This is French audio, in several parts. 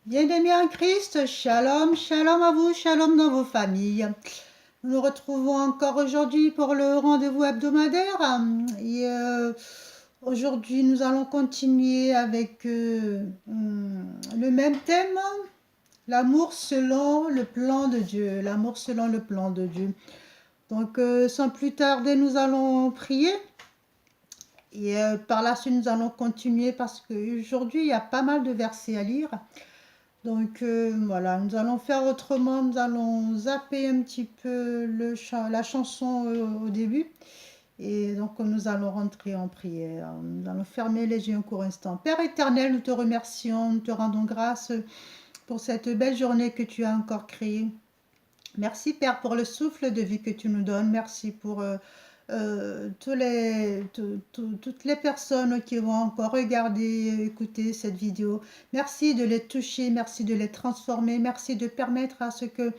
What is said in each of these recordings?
Bien-aimés en Christ, shalom, shalom à vous, shalom dans vos familles. Nous nous retrouvons encore aujourd'hui pour le rendez-vous hebdomadaire. Aujourd'hui, nous allons continuer avec le même thème, l'amour selon le plan de Dieu. L'amour selon le plan de Dieu. Donc, sans plus tarder, nous allons prier. Et par la suite, nous allons continuer parce qu'aujourd'hui, il y a pas mal de versets à lire. Donc voilà, nous allons faire autrement, nous allons zapper un petit peu la chanson au début. Et donc nous allons rentrer en prière. Nous allons fermer les yeux un court instant. Père éternel, nous te remercions, nous te rendons grâce pour cette belle journée que tu as encore créée. Merci Père pour le souffle de vie que tu nous donnes. Merci pour toutes les personnes qui vont encore regarder, écouter cette vidéo. Merci de les toucher, merci de les transformer, merci de permettre à ce que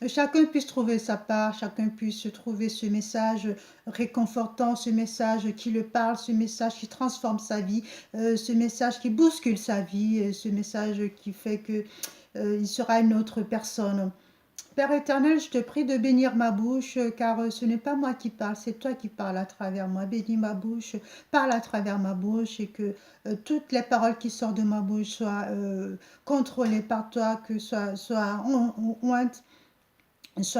chacun puisse trouver sa part, chacun puisse trouver ce message réconfortant, ce message qui le parle, ce message qui transforme sa vie, ce message qui bouscule sa vie, ce message qui fait que il sera une autre personne. Père éternel, je te prie de bénir ma bouche, car ce n'est pas moi qui parle, c'est toi qui parles à travers moi. Bénis ma bouche, parle à travers ma bouche, et que toutes les paroles qui sortent de ma bouche soient contrôlées par toi, que soient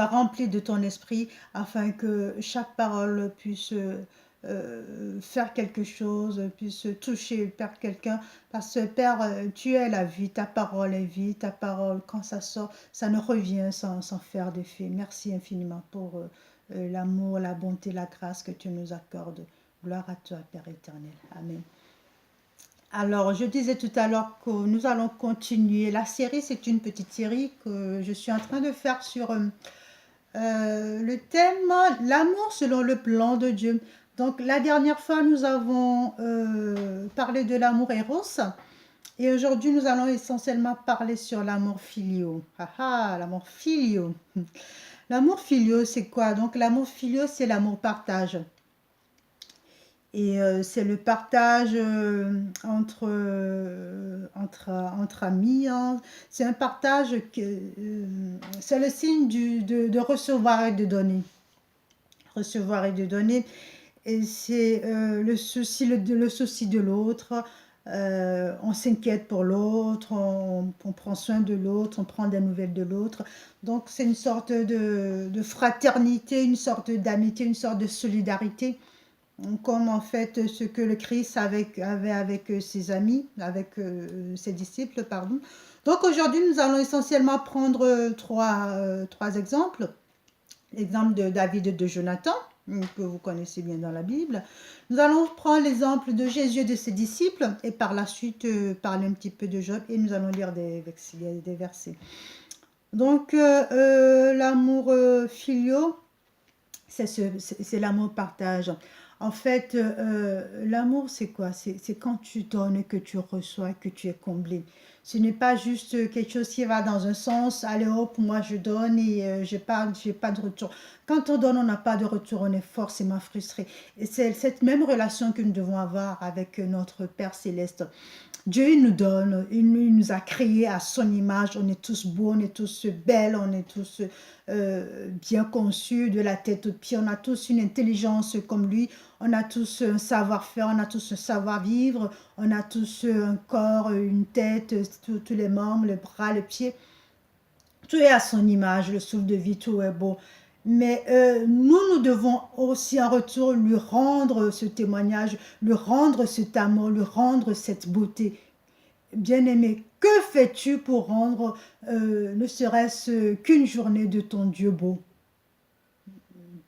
remplies de ton esprit, afin que chaque parole puisse faire quelque chose, puisse toucher Père quelqu'un, parce que Père, tu es la vie, ta parole est vie, ta parole quand ça sort, ça ne revient sans faire d'effet. Merci infiniment pour l'amour, la bonté, la grâce que tu nous accordes. Gloire à toi Père éternel. Amen. Alors, je disais tout à l'heure que nous allons continuer. La série, c'est une petite série que je suis en train de faire sur le thème l'amour selon le plan de Dieu. Donc la dernière fois, nous avons parlé de l'amour Eros. Et aujourd'hui, nous allons essentiellement parler sur l'amour filio. Ah ah, l'amour filio. L'amour filio, c'est quoi? Donc l'amour filio, c'est l'amour partage. Et c'est le partage entre amis. Hein. C'est un partage, c'est le signe de recevoir et de donner. Recevoir et de donner. Et c'est le souci de l'autre. On s'inquiète pour l'autre, on prend soin de l'autre, on prend des nouvelles de l'autre. Donc c'est une sorte de fraternité, une sorte d'amitié, une sorte de solidarité, comme en fait ce que le Christ avait avec ses amis, avec ses disciples, pardon. Donc aujourd'hui, nous allons essentiellement prendre trois exemples. L'exemple de David et de Jonathan, que vous connaissez bien dans la Bible. Nous allons prendre l'exemple de Jésus et de ses disciples, et par la suite parler un petit peu de Job, et nous allons lire des versets. Donc l'amour filial, c'est l'amour partage. En fait, l'amour, c'est quoi? C'est quand tu donnes, que tu reçois, que tu es comblé. Ce n'est pas juste quelque chose qui va dans un sens, allez hop, moi je donne et j'ai pas de retour. Quand on donne, on n'a pas de retour, on est forcément frustré. Et c'est cette même relation que nous devons avoir avec notre Père Céleste. Dieu, il nous donne, il nous a créés à son image, on est tous beaux, on est tous belles, on est tous bien conçus de la tête aux pieds, on a tous une intelligence comme lui, on a tous un savoir-faire, on a tous un savoir-vivre, on a tous un corps, une tête, tous les membres, les bras, les pieds, tout est à son image, le souffle de vie, tout est beau. Mais nous devons aussi en retour lui rendre ce témoignage, lui rendre cet amour, lui rendre cette beauté. Bien-aimé, que fais-tu pour rendre ne serait-ce qu'une journée de ton Dieu beau?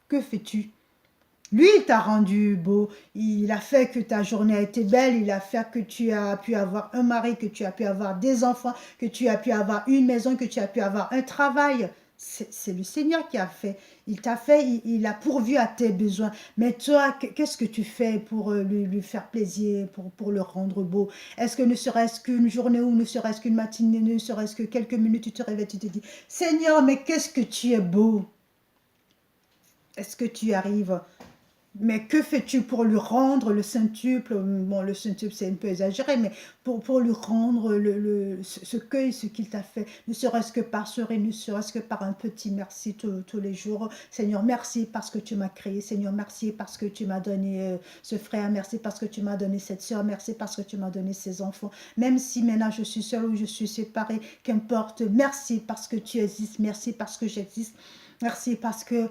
Que fais-tu? Lui, il t'a rendu beau, il a fait que ta journée a été belle, il a fait que tu as pu avoir un mari, que tu as pu avoir des enfants, que tu as pu avoir une maison, que tu as pu avoir un travail. C'est le Seigneur qui a fait. Il t'a fait, il a pourvu à tes besoins. Mais toi, qu'est-ce que tu fais pour lui faire plaisir, pour le rendre beau? Est-ce que ne serait-ce qu'une journée ou ne serait-ce qu'une matinée, ne serait-ce que quelques minutes, tu te réveilles, tu te dis, Seigneur, mais qu'est-ce que tu es beau? Est-ce que tu arrives? Mais que fais-tu pour lui rendre le centuple? Bon, le centuple, c'est un peu exagéré, mais pour lui rendre ce qu'il t'a fait, ne serait-ce que par sourire, ne serait-ce que par un petit merci tous les jours. Seigneur, merci parce que tu m'as créé. Seigneur, merci parce que tu m'as donné ce frère. Merci parce que tu m'as donné cette soeur. Merci parce que tu m'as donné ces enfants. Même si maintenant je suis seule ou je suis séparée, qu'importe. Merci parce que tu existes. Merci parce que j'existe. Merci parce que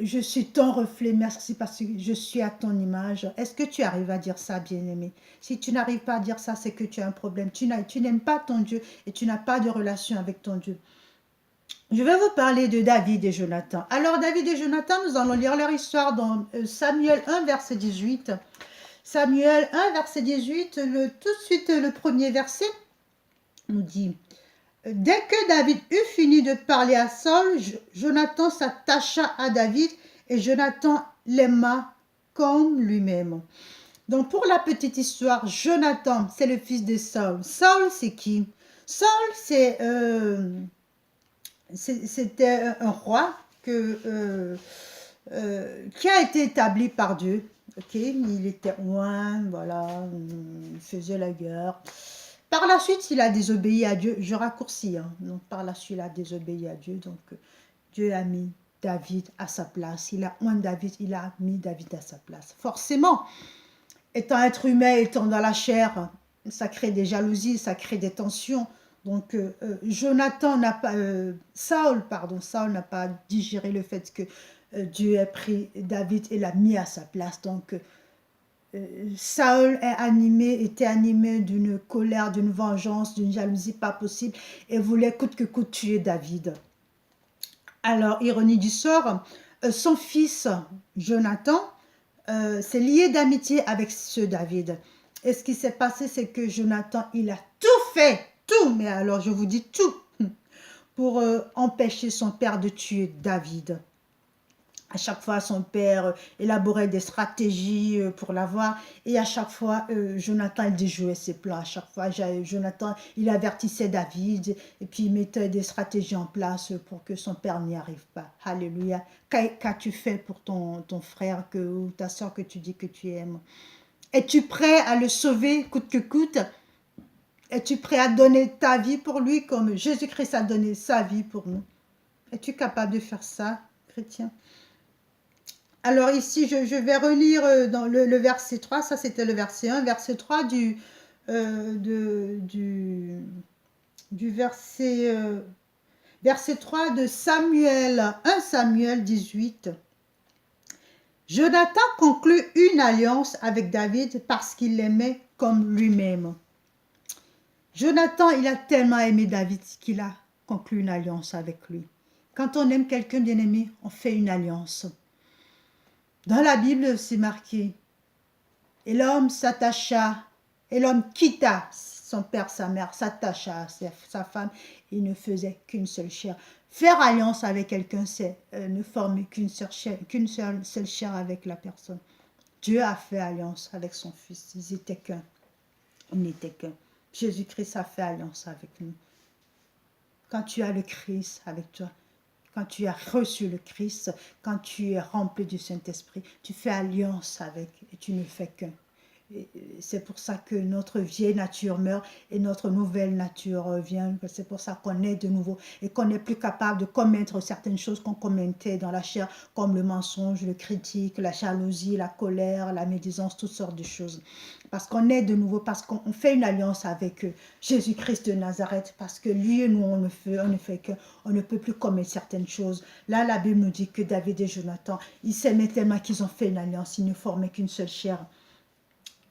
je suis ton reflet. Merci parce que je suis à ton image. Est-ce que tu arrives à dire ça, bien-aimé? Si tu n'arrives pas à dire ça, c'est que tu as un problème. Tu n'aimes pas ton Dieu et tu n'as pas de relation avec ton Dieu. Je vais vous parler de David et Jonathan. Alors, David et Jonathan, nous allons lire leur histoire dans Samuel 1, verset 18. Samuel 1, verset 18, tout de suite le premier verset nous dit... Dès que David eut fini de parler à Saul, Jonathan s'attacha à David et Jonathan l'aima comme lui-même. Donc pour la petite histoire, Jonathan, c'est le fils de Saul. Saul, c'est qui? Saul, c'était un roi qui a été établi par Dieu. Ok, il était loin, voilà, il faisait la guerre. Par la suite, il a désobéi à Dieu. Je raccourcis. Hein. Donc, par la suite, il a désobéi à Dieu. Donc, Dieu a mis David à sa place. Il a oint David. Il a mis David à sa place. Forcément, étant être humain, étant dans la chair, ça crée des jalousies, ça crée des tensions. Donc, Saul n'a pas digéré le fait que Dieu ait pris David et l'a mis à sa place. Donc, Saül était animé d'une colère, d'une vengeance, d'une jalousie pas possible et voulait coûte que coûte tuer David. Alors, ironie du sort, son fils Jonathan s'est lié d'amitié avec ce David. Et ce qui s'est passé, c'est que Jonathan, il a tout fait, tout, mais alors je vous dis tout, pour empêcher son père de tuer David. À chaque fois, son père élaborait des stratégies pour l'avoir. Et à chaque fois, Jonathan, il déjouait ses plans. À chaque fois, Jonathan, il avertissait David. Et puis, il mettait des stratégies en place pour que son père n'y arrive pas. Alléluia. Qu'as-tu fait pour ton frère ou ta soeur que tu dis que tu aimes? Es-tu prêt à le sauver coûte que coûte? Es-tu prêt à donner ta vie pour lui comme Jésus-Christ a donné sa vie pour nous? Es-tu capable de faire ça, chrétien? Alors ici, je vais relire dans le verset 3, ça c'était le verset 1, verset 3 du verset 3 de Samuel, 1 Samuel 18. Jonathan conclut une alliance avec David parce qu'il l'aimait comme lui-même. Jonathan, il a tellement aimé David qu'il a conclu une alliance avec lui. Quand on aime quelqu'un bien aimé, on fait une alliance. Dans la Bible, c'est marqué, et l'homme s'attacha, et l'homme quitta son père, sa mère, s'attacha à sa femme, il ne faisait qu'une seule chair. Faire alliance avec quelqu'un, c'est ne former qu'une seule chair avec la personne. Dieu a fait alliance avec son fils, ils étaient qu'un, ils n'étaient qu'un. Jésus-Christ a fait alliance avec nous. Quand tu as le Christ avec toi, quand tu as reçu le Christ, quand tu es rempli du Saint-Esprit, tu fais alliance avec et tu ne fais qu'un. C'est pour ça que notre vieille nature meurt et notre nouvelle nature vient. C'est pour ça qu'on est de nouveau et qu'on n'est plus capable de commettre certaines choses qu'on commettait dans la chair, comme le mensonge, le critique, la jalousie, la colère, la médisance, toutes sortes de choses. Parce qu'on est de nouveau, parce qu'on fait une alliance avec Jésus-Christ de Nazareth, parce que lui et nous, on ne fait qu'on ne peut plus commettre certaines choses. Là, la Bible nous dit que David et Jonathan, ils s'aimaient tellement qu'ils ont fait une alliance, ils ne formaient qu'une seule chair.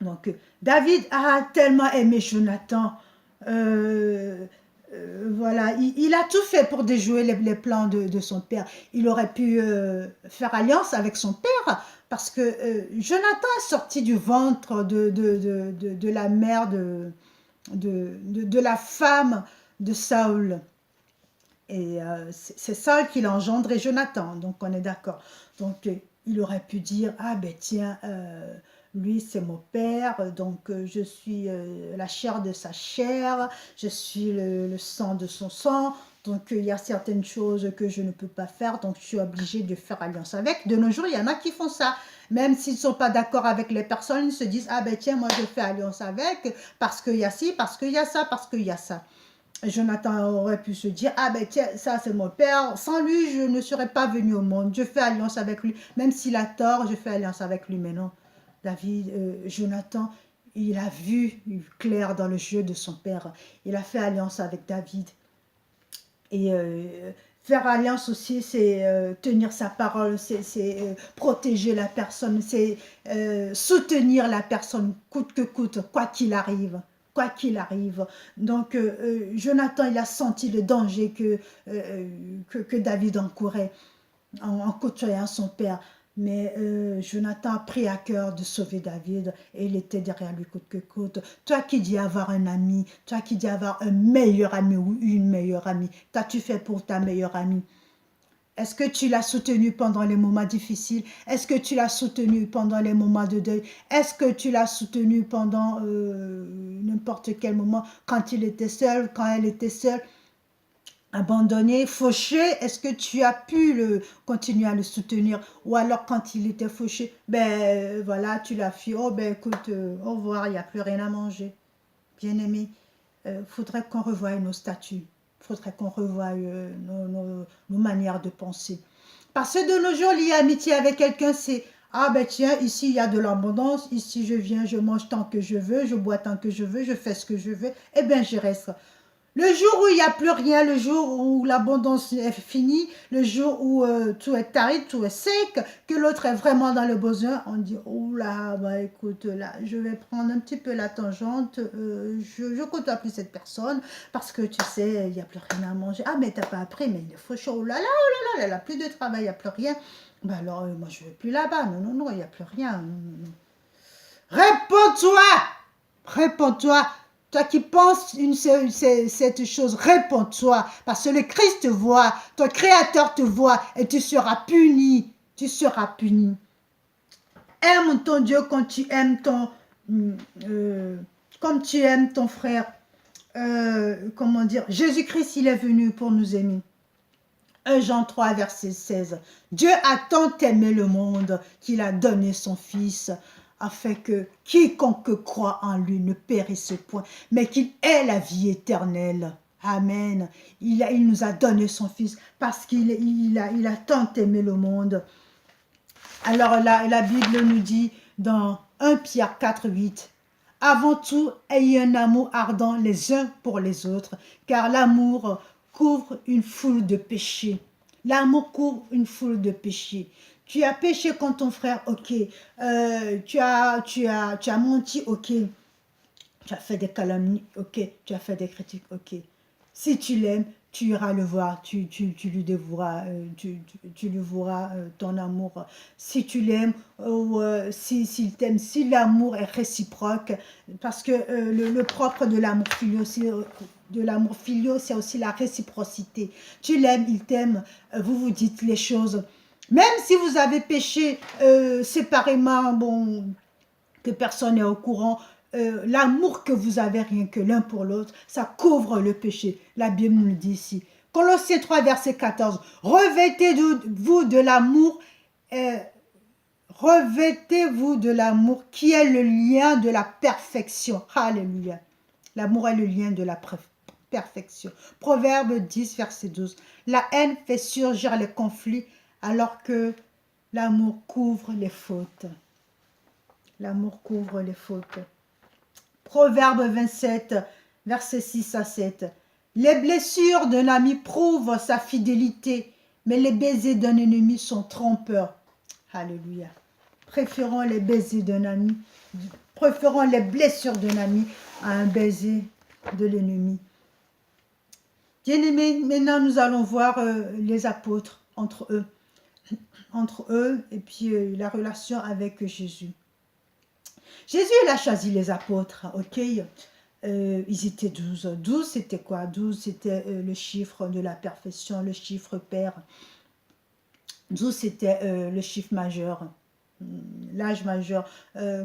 Donc, David a tellement aimé Jonathan. Voilà, il a tout fait pour déjouer les plans de son père. Il aurait pu faire alliance avec son père parce que Jonathan est sorti du ventre de la mère de la femme de Saül. Et c'est Saül qui l'a engendré Jonathan, donc on est d'accord. Donc il aurait pu dire, ah ben tiens, lui c'est mon père, donc je suis la chair de sa chair, je suis le sang de son sang, donc il y a certaines choses que je ne peux pas faire, donc je suis obligée de faire alliance avec. De nos jours, il y en a qui font ça. Même s'ils ne sont pas d'accord avec les personnes, ils se disent, ah ben tiens, moi je fais alliance avec, parce qu'il y a ci, parce qu'il y a ça, parce qu'il y a ça. Jonathan aurait pu se dire, ah ben tiens, ça c'est mon père, sans lui je ne serais pas venu au monde, je fais alliance avec lui, même s'il a tort, je fais alliance avec lui. Mais non, Jonathan, il a vu clair dans le jeu de son père, il a fait alliance avec David. Et faire alliance aussi, c'est tenir sa parole, c'est protéger la personne, c'est soutenir la personne coûte que coûte, quoi qu'il arrive. Quoi qu'il arrive. Donc, Jonathan, il a senti le danger que David encourait en côtoyant son père. Mais Jonathan a pris à cœur de sauver David et il était derrière lui coûte que coûte. Toi qui dis avoir un ami, toi qui dis avoir un meilleur ami ou une meilleure amie, qu'as-tu fait pour ta meilleure amie? Est-ce que tu l'as soutenu pendant les moments difficiles? Est-ce que tu l'as soutenu pendant les moments de deuil? Est-ce que tu l'as soutenu pendant n'importe quel moment, quand il était seul, quand elle était seule? Abandonné, fauché, est-ce que tu as pu continuer à le soutenir? Ou alors quand il était fauché, ben voilà, tu l'as fui, oh ben écoute, au revoir, il n'y a plus rien à manger. Bien aimé, faudrait qu'on revoie nos statuts, faudrait qu'on revoie nos manières de penser. Parce que de nos jours, lier amitié avec quelqu'un, c'est, ah ben tiens, ici il y a de l'abondance, ici je viens, je mange tant que je veux, je bois tant que je veux, je fais ce que je veux, eh bien je reste. Le jour où il n'y a plus rien, le jour où l'abondance est finie, le jour où tout est aride, tout est sec, que l'autre est vraiment dans le besoin, on dit, oh là, bah écoute, là, je vais prendre un petit peu la tangente, je ne côtoie plus cette personne, parce que tu sais, il n'y a plus rien à manger. Ah, mais t'as pas appris, mais il est faux chaud, oh là là, oh là là, elle n'a plus de travail, il n'y a plus rien. Bah alors, moi je ne vais plus là-bas, non, non, non, il n'y a plus rien. Non, non, non. Réponds-toi! Réponds-toi! Toi qui penses cette chose, réponds-toi, parce que le Christ te voit, ton Créateur te voit, et tu seras puni. Tu seras puni. Aime ton Dieu comme tu aimes ton frère. Comment dire? Jésus-Christ, il est venu pour nous aimer. 1 Jean 3, verset 16. Dieu a tant aimé le monde qu'il a donné son Fils, afin que quiconque croit en lui ne périsse point, mais qu'il ait la vie éternelle. Amen. Il nous a donné son Fils parce qu'il a tant aimé le monde. Alors la Bible nous dit dans 1 Pierre 4, 8, « Avant tout, ayez un amour ardent les uns pour les autres, car l'amour couvre une foule de péchés. » L'amour couvre une foule de péchés. Tu as péché contre ton frère, ok. Tu as menti, ok. Tu as fait des calomnies, ok. Tu as fait des critiques, ok. Si tu l'aimes, tu iras le voir, tu lui dévoueras, tu lui voueras ton amour. Si tu l'aimes, ou s'il t'aime, si l'amour est réciproque, parce que le propre de l'amour filial, c'est aussi la réciprocité. Tu l'aimes, il t'aime, vous vous dites les choses. Même si vous avez péché séparément, bon, que personne n'est au courant, l'amour que vous avez rien que l'un pour l'autre, ça couvre le péché. La Bible nous le dit ici. Colossiens 3, verset 14. Revêtez-vous de l'amour, revêtez-vous de l'amour qui est le lien de la perfection. Alléluia. L'amour est le lien de la perfection. Proverbe 10, verset 12. La haine fait surgir les conflits alors que l'amour couvre les fautes. L'amour couvre les fautes. Proverbe 27, versets 6 à 7. Les blessures d'un ami prouvent sa fidélité, mais les baisers d'un ennemi sont trompeurs. Alléluia. Préférons les baisers d'un ami, préférons les blessures d'un ami à un baiser de l'ennemi. Bien-aimés, maintenant nous allons voir les apôtres entre eux et puis la relation avec Jésus. Jésus, il a choisi les apôtres, ok? Ils étaient 12. 12, c'était quoi? 12, c'était le chiffre de la perfection, le chiffre pair. 12, c'était le chiffre majeur, l'âge majeur.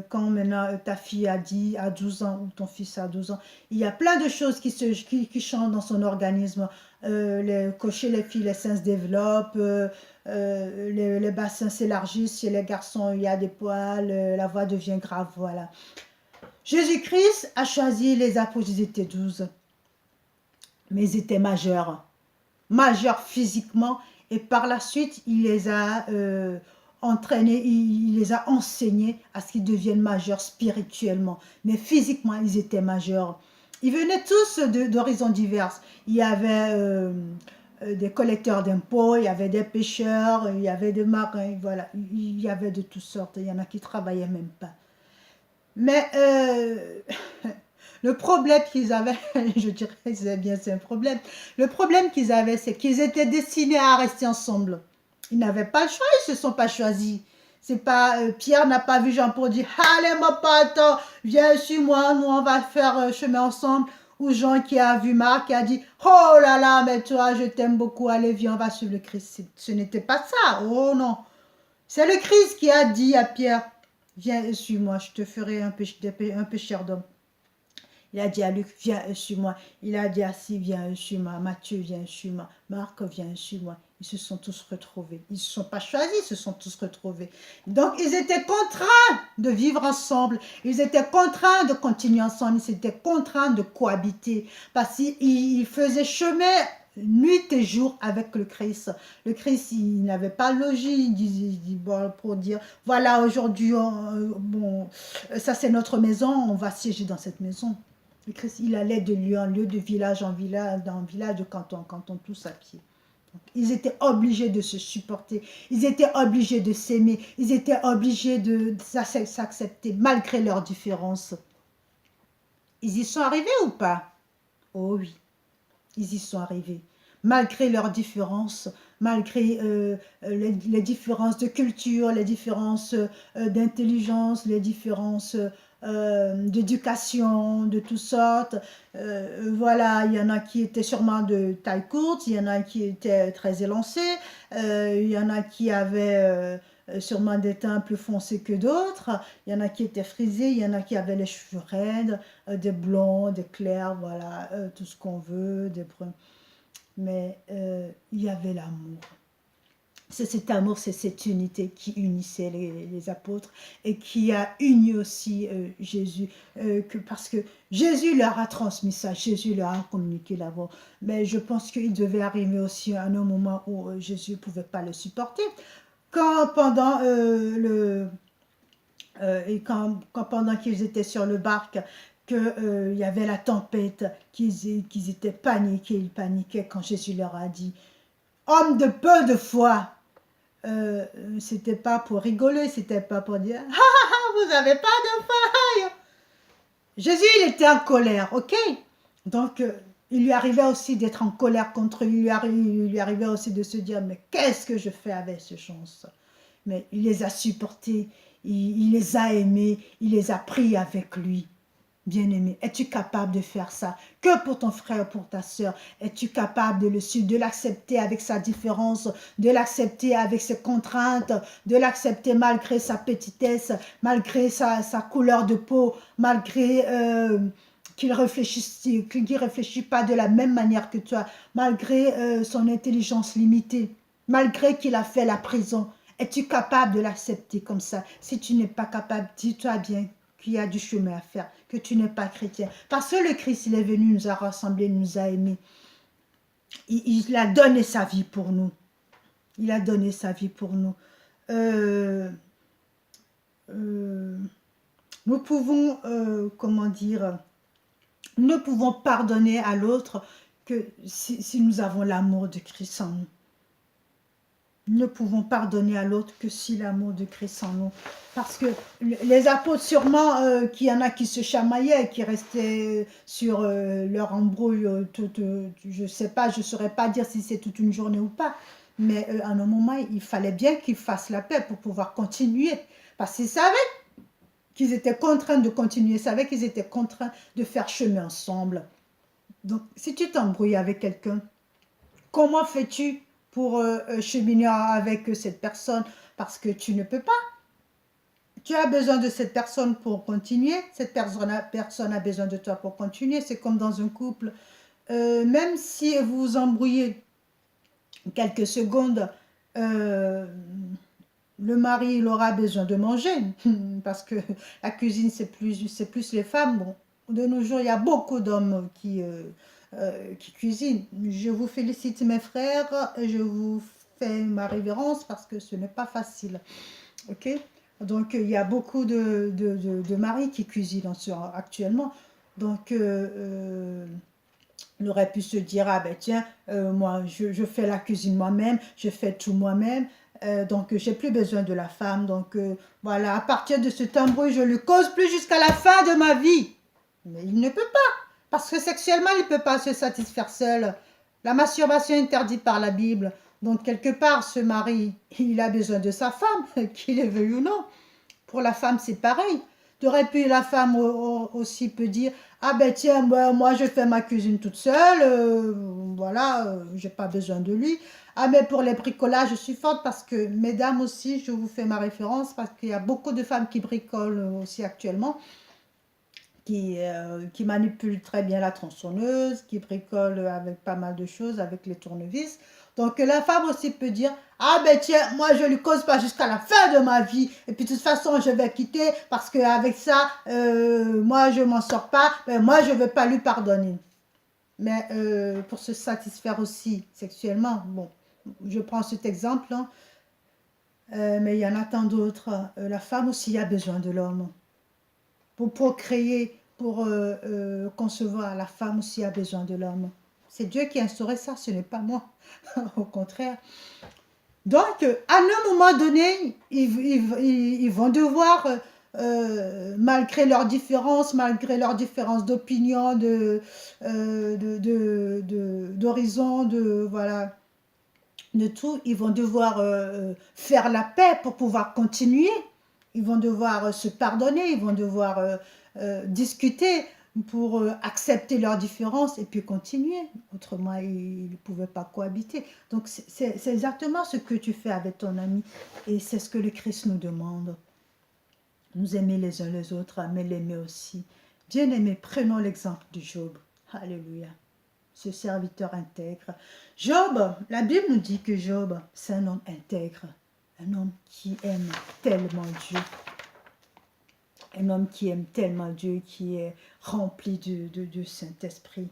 Quand maintenant ta fille a 12 ans ou ton fils a 12 ans, il y a plein de choses qui changent dans son organisme. Chez les filles, les seins se développent, les bassins s'élargissent, chez les garçons il y a des poils, la voix devient grave, voilà. Jésus-Christ a choisi les apôtres, ils étaient 12, mais ils étaient majeurs physiquement, et par la suite, il les a entraînés, il les a enseignés à ce qu'ils deviennent majeurs spirituellement, mais physiquement, ils étaient majeurs. Ils venaient tous d'horizons divers. Il y avait des collecteurs d'impôts, il y avait des pêcheurs, il y avait des marins, voilà, il y avait de toutes sortes. Il y en a qui travaillaient même pas. Mais le problème qu'ils avaient, je dirais c'est bien c'est un problème, le problème qu'ils avaient, c'est qu'ils étaient destinés à rester ensemble. Ils n'avaient pas le choix, ils ne se sont pas choisis. C'est pas Pierre n'a pas vu Jean pour dire allez mon pote, viens sur moi, nous on va faire chemin ensemble. Ou Jean qui a vu Marc qui a dit oh là là mais toi je t'aime beaucoup, allez viens on va suivre le Christ. Ce n'était pas ça, oh non. C'est le Christ qui a dit à Pierre viens suis-moi, je te ferai un pécheur d'homme. Il a dit à Luc, viens suis-moi. Il a dit à Si, viens suis-moi. Matthieu, viens suis-moi. Marc, viens suis-moi. Ils se sont tous retrouvés. Ils ne se sont pas choisis, ils se sont tous retrouvés. Donc, ils étaient contraints de vivre ensemble. Ils étaient contraints de continuer ensemble. Ils étaient contraints de cohabiter. Parce qu'ils faisaient chemin nuit et jour avec le Christ. Le Christ, il n'avait pas logis. Il dit bon, pour dire, voilà, aujourd'hui, bon, ça c'est notre maison, on va siéger dans cette maison. Le Christ, il allait de lieu en lieu, de village en village, d'un village, de canton en canton, tous à pied. Donc, ils étaient obligés de se supporter, ils étaient obligés de s'aimer, ils étaient obligés de s'accepter malgré leurs différences. Ils y sont arrivés ou pas? Oh oui, ils y sont arrivés. Malgré leurs différences, malgré les différences de culture, les différences d'intelligence, les différences d'éducation, de toutes sortes. Voilà, il y en a qui étaient sûrement de taille courte, il y en a qui étaient très élancés, il y en a qui avaient sûrement des teints plus foncés que d'autres, il y en a qui étaient frisés, il y en a qui avaient les cheveux raides, des blonds, des clairs, voilà, tout ce qu'on veut, des bruns. Mais il y avait l'amour. C'est cet amour, c'est cette unité qui unissait les apôtres et qui a uni aussi Jésus, parce que Jésus leur a transmis ça, Jésus leur a communiqué l'amour. Mais je pense qu'il devait arriver aussi à un moment où Jésus ne pouvait pas le supporter. Quand pendant pendant qu'ils étaient sur le barque, qu'il y avait la tempête, qu'ils étaient paniqués, ils paniquaient quand Jésus leur a dit « Homme de peu de foi !» c'était pas pour rigoler, c'était pas pour dire « Ah, vous n'avez pas de foi !» Jésus, il était en colère, ok? Donc, il lui arrivait aussi d'être en colère contre lui, il lui arrivait aussi de se dire « Mais qu'est-ce que je fais avec ces gens ?» Mais il les a supportés, il les a aimés, il les a pris avec lui. Bien-aimé, es-tu capable de faire ça? Que pour ton frère, pour ta soeur, es-tu capable de le suivre, de l'accepter avec sa différence, de l'accepter avec ses contraintes, de l'accepter malgré sa petitesse, malgré sa couleur de peau, malgré qu'il réfléchit pas de la même manière que toi, malgré son intelligence limitée, malgré qu'il a fait la prison? Es-tu capable de l'accepter comme ça? Si tu n'es pas capable, dis-toi bien qu'il y a du chemin à faire, que tu n'es pas chrétien. Parce que le Christ, il est venu, nous a rassemblés, nous a aimés. Il a donné sa vie pour nous. Il a donné sa vie pour nous. Nous pouvons, comment dire, nous pouvons pardonner à l'autre que si nous avons l'amour de Christ en nous. Nous ne pouvons pardonner à l'autre que si l'amour de Christ en nous. Parce que les apôtres, sûrement, qu'il y en a qui se chamaillaient, qui restaient sur leur embrouille, je ne sais pas, je ne saurais pas dire si c'est toute une journée ou pas. Mais à un moment, il fallait bien qu'ils fassent la paix pour pouvoir continuer. Parce qu'ils savaient qu'ils étaient contraints de continuer, ils savaient qu'ils étaient contraints de faire chemin ensemble. Donc, si tu t'embrouilles avec quelqu'un, comment fais-tu pour cheminer avec cette personne? Parce que tu ne peux pas. Tu as besoin de cette personne pour continuer. Cette personne a besoin de toi pour continuer. C'est comme dans un couple. Même si vous vous embrouillez quelques secondes, euh, le mari, il aura besoin de manger, parce que la cuisine, c'est plus les femmes. Bon, de nos jours, il y a beaucoup d'hommes qui cuisinent. Je vous félicite, mes frères, et je vous fais ma révérence, parce que ce n'est pas facile. Ok? Donc, il y a beaucoup de maris qui cuisinent actuellement. Donc, il aurait pu se dire, ah ben tiens, moi, je fais la cuisine moi-même, je fais tout moi-même, donc j'ai plus besoin de la femme. Donc, voilà, à partir de ce temps-là, je ne le cause plus jusqu'à la fin de ma vie. Mais il ne peut pas, parce que sexuellement, il ne peut pas se satisfaire seul. La masturbation est interdite par la Bible. Donc, quelque part, ce mari, il a besoin de sa femme, qu'il le veuille ou non. Pour la femme, c'est pareil. Tu aurais pu, la femme aussi peut dire, ah ben tiens, moi je fais ma cuisine toute seule, voilà, j'ai pas besoin de lui. Ah mais pour les bricolages, je suis forte parce que, mesdames aussi, je vous fais ma référence, parce qu'il y a beaucoup de femmes qui bricolent aussi actuellement, qui manipulent très bien la tronçonneuse, qui bricolent avec pas mal de choses, avec les tournevis. Donc la femme aussi peut dire, ah ben tiens, moi je lui cause pas jusqu'à la fin de ma vie, et puis de toute façon je vais quitter, parce qu'avec ça, moi je m'en sors pas, ben, moi je vais pas lui pardonner. Mais pour se satisfaire aussi sexuellement, bon, je prends cet exemple, hein, mais il y en a tant d'autres. La femme aussi a besoin de l'homme. Pour procréer, pour concevoir, la femme aussi a besoin de l'homme. C'est Dieu qui a instauré ça, ce n'est pas moi. Au contraire. Donc, à un moment donné, ils vont devoir, malgré leurs différences d'opinion, d'horizon, voilà, de tout, ils vont devoir faire la paix pour pouvoir continuer. Ils vont devoir se pardonner, ils vont devoir discuter pour accepter leurs différences et puis continuer. Autrement, ils ne pouvaient pas cohabiter. Donc, c'est exactement ce que tu fais avec ton ami. Et c'est ce que le Christ nous demande. Nous aimer les uns les autres, mais l'aimer aussi. Bien-aimés, prenons l'exemple de Job. Alléluia. Ce serviteur intègre. Job, la Bible nous dit que Job, c'est un homme intègre. Un homme qui aime tellement Dieu. Un homme qui aime tellement Dieu, qui est rempli du Saint-Esprit.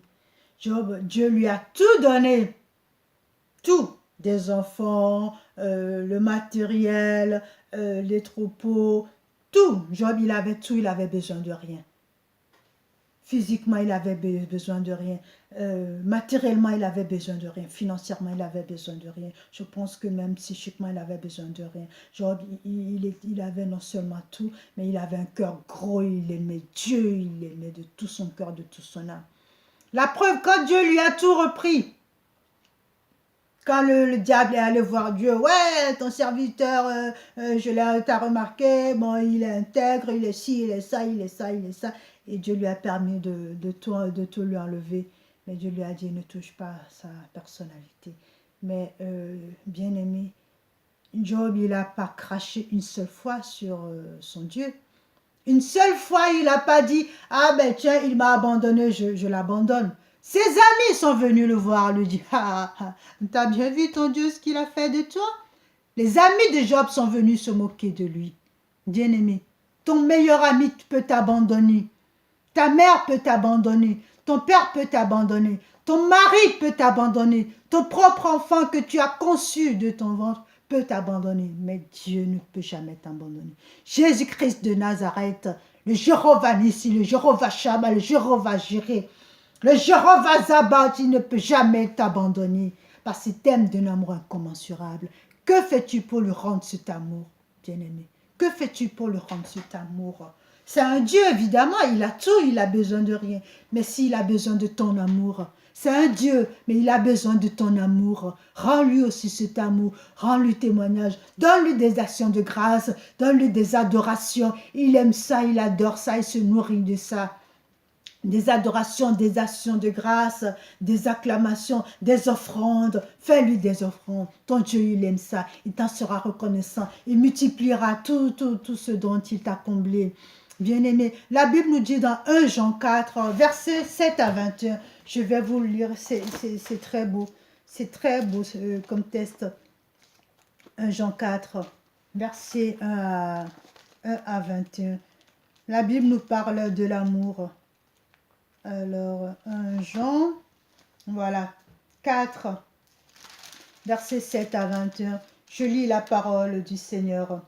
Job, Dieu lui a tout donné. Tout. Des enfants, le matériel, les troupeaux, tout. Job, il avait tout, il avait besoin de rien. Physiquement, il avait besoin de rien. Matériellement, il avait besoin de rien. Financièrement, il avait besoin de rien. Je pense que même psychiquement, il avait besoin de rien. Job, il avait non seulement tout, mais il avait un cœur gros. Il aimait Dieu. Il aimait de tout son cœur, de tout son âme. La preuve, quand Dieu lui a tout repris, quand le diable est allé voir Dieu, ouais, ton serviteur, t'as remarqué, bon, il est intègre, il est ci, il est ça, il est ça, il est ça. Et Dieu lui a permis de tout lui enlever. Mais Dieu lui a dit, ne touche pas à sa personnalité. Mais, bien aimé, Job, il n'a pas craché une seule fois sur son Dieu. Une seule fois, il n'a pas dit, ah ben tiens, il m'a abandonné, je l'abandonne. Ses amis sont venus le voir, lui dire, ah, ah, t'as bien vu ton Dieu ce qu'il a fait de toi? Les amis de Job sont venus se moquer de lui. Bien-aimé, ton meilleur ami peut t'abandonner. Ta mère peut t'abandonner. Ton père peut t'abandonner. Ton mari peut t'abandonner. Ton propre enfant que tu as conçu de ton ventre peut t'abandonner. Mais Dieu ne peut jamais t'abandonner. Jésus-Christ de Nazareth, le Jéhovah Nissi, le Jéhovah Shammah, le Jéhovah Jireh, le Jéhovah Zabat, il ne peut jamais t'abandonner parce qu'il t'aime d'un amour incommensurable. Que fais-tu pour lui rendre cet amour, bien-aimé? Que fais-tu pour lui rendre cet amour? C'est un Dieu, évidemment, il a tout, il a besoin de rien. Mais s'il a besoin de ton amour, c'est un Dieu, mais il a besoin de ton amour. Rends-lui aussi cet amour, rends-lui témoignage, donne-lui des actions de grâce, donne-lui des adorations. Il aime ça, il adore ça, il se nourrit de ça. Des adorations, des actions de grâce, des acclamations, des offrandes. Fais-lui des offrandes. Ton Dieu, il aime ça. Il t'en sera reconnaissant. Il multipliera tout ce dont il t'a comblé. Bien-aimé, la Bible nous dit dans 1 Jean 4, versets 7 à 21, je vais vous le lire, c'est très beau. C'est très beau comme texte. 1 Jean 4, versets 1 à 21. La Bible nous parle de l'amour. Alors, 1 Jean, voilà, 4, versets 7 à 21. Je lis la parole du Seigneur.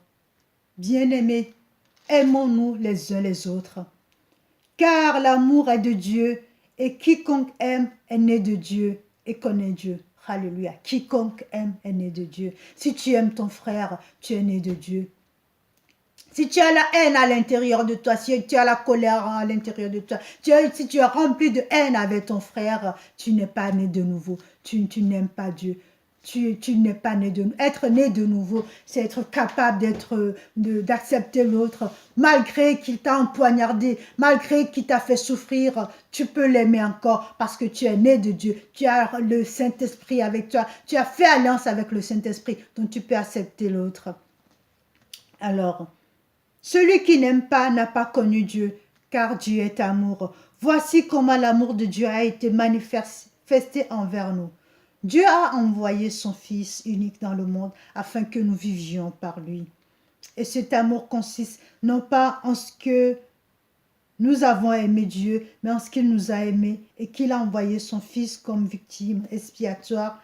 Bien-aimés, aimons-nous les uns les autres, car l'amour est de Dieu, et quiconque aime est né de Dieu et connaît Dieu. Alléluia. Quiconque aime est né de Dieu. Si tu aimes ton frère, tu es né de Dieu. Si tu as la haine à l'intérieur de toi, si tu as la colère à l'intérieur de toi, si tu es rempli de haine avec ton frère, tu n'es pas né de nouveau. Tu n'aimes pas Dieu. Tu n'es pas né de nouveau. Être né de nouveau, c'est être capable d'accepter l'autre, malgré qu'il t'a empoignardé, malgré qu'il t'a fait souffrir, tu peux l'aimer encore parce que tu es né de Dieu. Tu as le Saint-Esprit avec toi. Tu as fait alliance avec le Saint-Esprit, donc tu peux accepter l'autre. Alors, celui qui n'aime pas n'a pas connu Dieu, car Dieu est amour. Voici comment l'amour de Dieu a été manifesté envers nous. Dieu a envoyé son Fils unique dans le monde afin que nous vivions par lui. Et cet amour consiste non pas en ce que nous avons aimé Dieu, mais en ce qu'il nous a aimés et qu'il a envoyé son Fils comme victime expiatoire